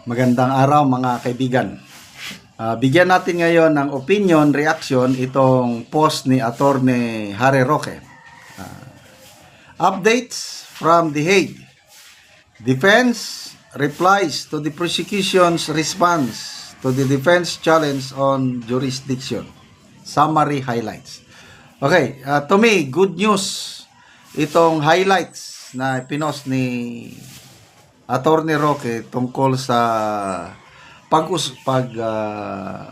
Magandang araw mga kaibigan. Bigyan natin ngayon ng opinion, reaction itong post ni Attorney Harry Roque. Updates from The Hague. Defense replies to the prosecution's response to the defense challenge on jurisdiction. Summary highlights. Okay, to me, good news itong highlights na pinost ni Attorney Roque tungkol sa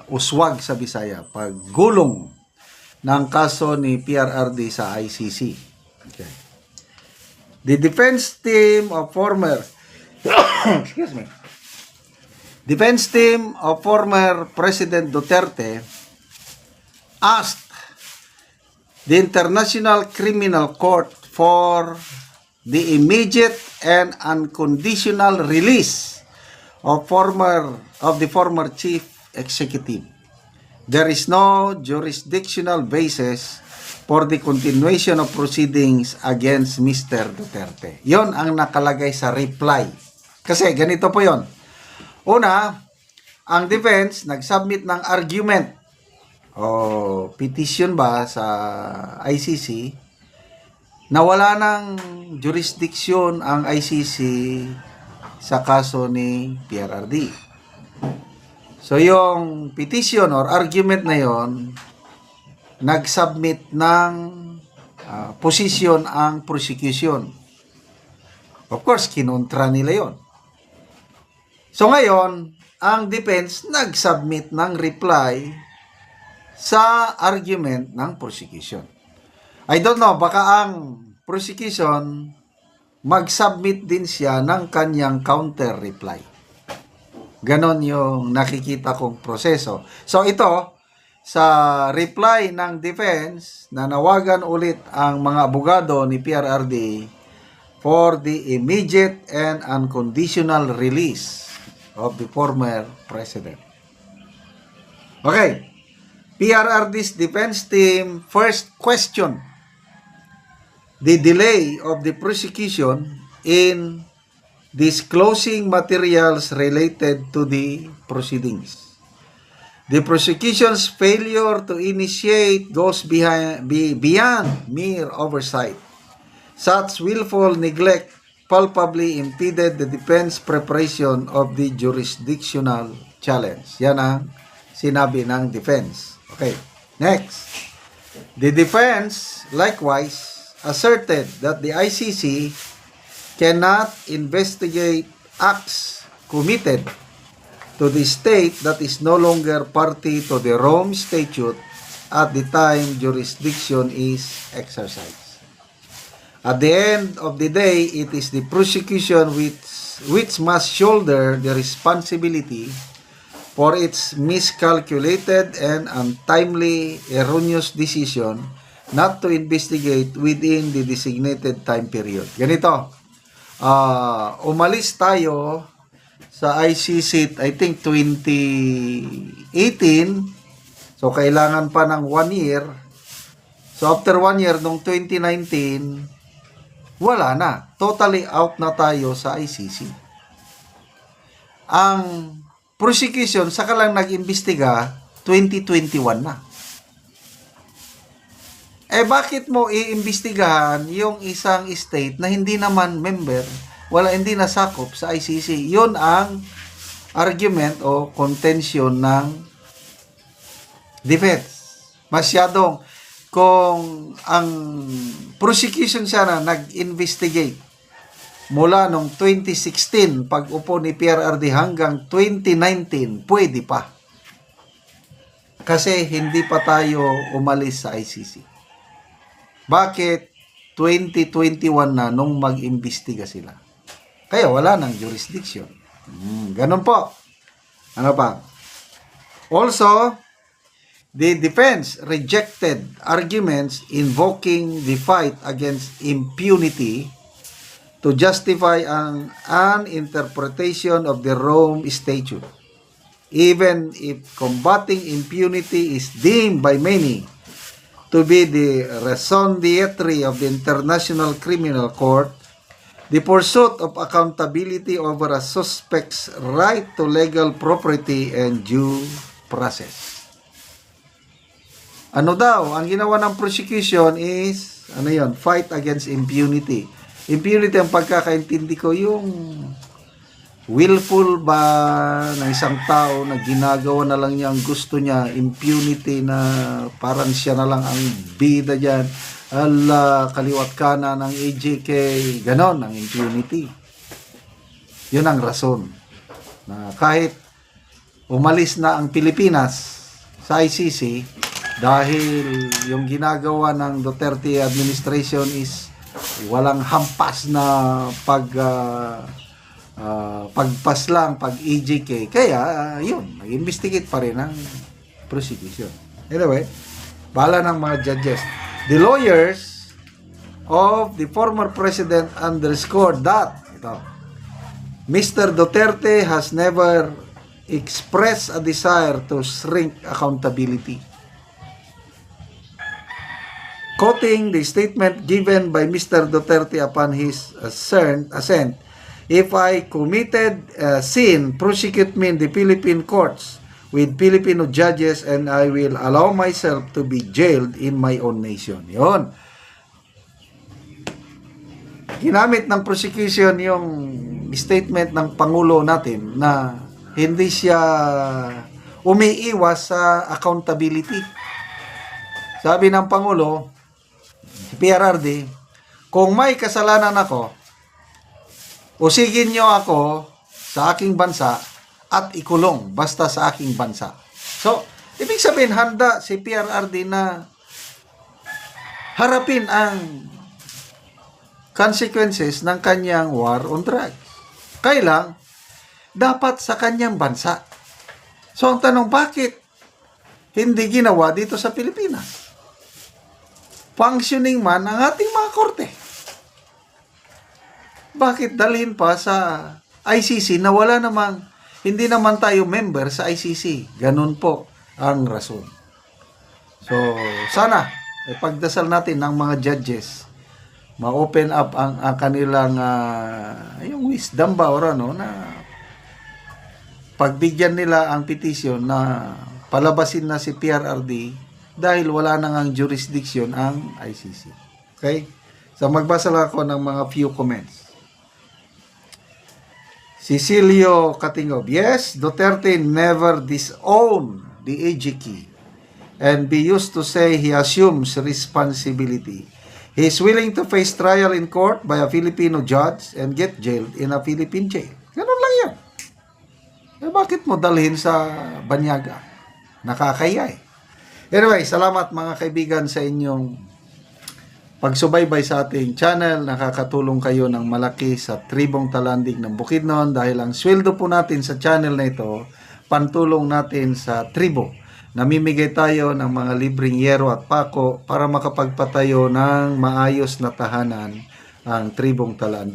uswag sa Bisaya, paggulong ng kaso ni PRRD sa ICC. Okay. The defense team of former President Duterte asked the International Criminal Court for the immediate and unconditional release of the former chief executive. There is no jurisdictional basis for the continuation of proceedings against Mr. Duterte. Yon ang nakalagay sa reply. Kasi ganito po yon. Una, ang defense nagsubmit ng argument o petition ba sa ICC na wala ng jurisdiction ang ICC sa kaso ni PRRD. So yung petition or argument na yon, nagsubmit ng position ang prosecution. Of course, kinontra nila yon. So ngayon, ang defense nagsubmit ng reply sa argument ng prosecution. I don't know, baka ang prosecution mag-submit din siya ng kanyang counter-reply. Ganon yung nakikita kong proseso. So ito, sa reply ng defense, nanawagan ulit ang mga abogado ni PRRD for the immediate and unconditional release of the former president. Okay, PRRD's defense team first question the delay of the prosecution in disclosing materials related to the proceedings. The prosecution's failure to initiate goes beyond mere oversight. Such willful neglect palpably impeded the defense preparation of the jurisdictional challenge. Yan ang sinabi ng defense. Okay, next. The defense, likewise, asserted that the ICC cannot investigate acts committed to the state that is no longer party to the Rome Statute at the time jurisdiction is exercised. At the end of the day, it is the prosecution which must shoulder the responsibility for its miscalculated and untimely erroneous decision not to investigate within the designated time period. Ganito, umalis tayo sa ICC, I think 2018, so kailangan pa ng 1 year. So after 1 year, nung 2019, wala na. Totally out na tayo sa ICC. Ang prosecution, saka lang nag-imbestiga, 2021 na. Bakit mo iimbestigahan yung isang state na hindi naman member, hindi nasakop sa ICC? Yun ang argument o contention ng defense. Masyadong, kung ang prosecution sana nag-investigate mula noong 2016, pag-upo ni PRRD hanggang 2019, pwede pa. Kasi hindi pa tayo umalis sa ICC. Bakit 2021 na nung mag-imbestiga sila? Kaya wala nang jurisdiction. Ganun po. Ano pa? Also, the defense rejected arguments invoking the fight against impunity to justify an interpretation of the Rome Statute. Even if combating impunity is deemed by many to be the raison d'etre of the International Criminal Court, the pursuit of accountability over a suspect's right to legal property and due process. Ano daw? Ang ginawa ng prosecution is, fight against impunity. Impunity, ang pagkakaintindi ko, yung willful ba ng isang tao na ginagawa na lang niya ang gusto niya, impunity na parang siya na lang ang bida dyan, kaliwat kanan ng AJK, ganon ang impunity. Yun ang rason na kahit umalis na ang Pilipinas sa ICC dahil yung ginagawa ng Duterte administration is walang hampas na pagpaslang, pag-EJK. Kaya, yun, nag-investigate pa rin ang prosecution. Anyway, bahala ng mga judges. The lawyers of the former president underscored that Mr. Duterte has never expressed a desire to shrink accountability. Quoting the statement given by Mr. Duterte upon his assent, "If I committed a sin, prosecute me in the Philippine courts with Filipino judges and I will allow myself to be jailed in my own nation." Yun. Ginamit ng prosecution yung statement ng Pangulo natin na hindi siya umiiwas sa accountability. Sabi ng Pangulo, PRRD, kung may kasalanan ako, usigin nyo ako sa aking bansa at ikulong basta sa aking bansa. So, ibig sabihin, handa si PRRD na harapin ang consequences ng kanyang war on drugs. Kailang, dapat sa kanyang bansa. So, ang tanong, bakit hindi ginawa dito sa Pilipinas? Functioning man ang ating mga korte. Bakit dalhin pa sa ICC na wala namang, hindi naman tayo member sa ICC? Ganun po ang rason. So, sana, pagdasal natin ng mga judges, ma-open up ang kanilang, yung wisdom ba, or na pagbigyan nila ang petition na palabasin na si PRRD dahil wala nang ang jurisdiction ang ICC. Okay? So, magbasa lang ako ng mga few comments. Cecilio Katingob, yes, Duterte never disowned the AJK and be used to say he assumes responsibility. He is willing to face trial in court by a Filipino judge and get jailed in a Philippine jail. Ganun lang yan. Bakit mo dalhin sa banyaga? Nakakaya eh. Anyway, salamat mga kaibigan sa inyong pagsubaybay sa ating channel. Nakakatulong kayo ng malaki sa Tribong Talandig ng Bukidnon dahil ang sweldo po natin sa channel na ito, pantulong natin sa tribo. Namimigay tayo ng mga libreng yero at pako para makapagpatayo ng maayos na tahanan ang Tribong Talandig.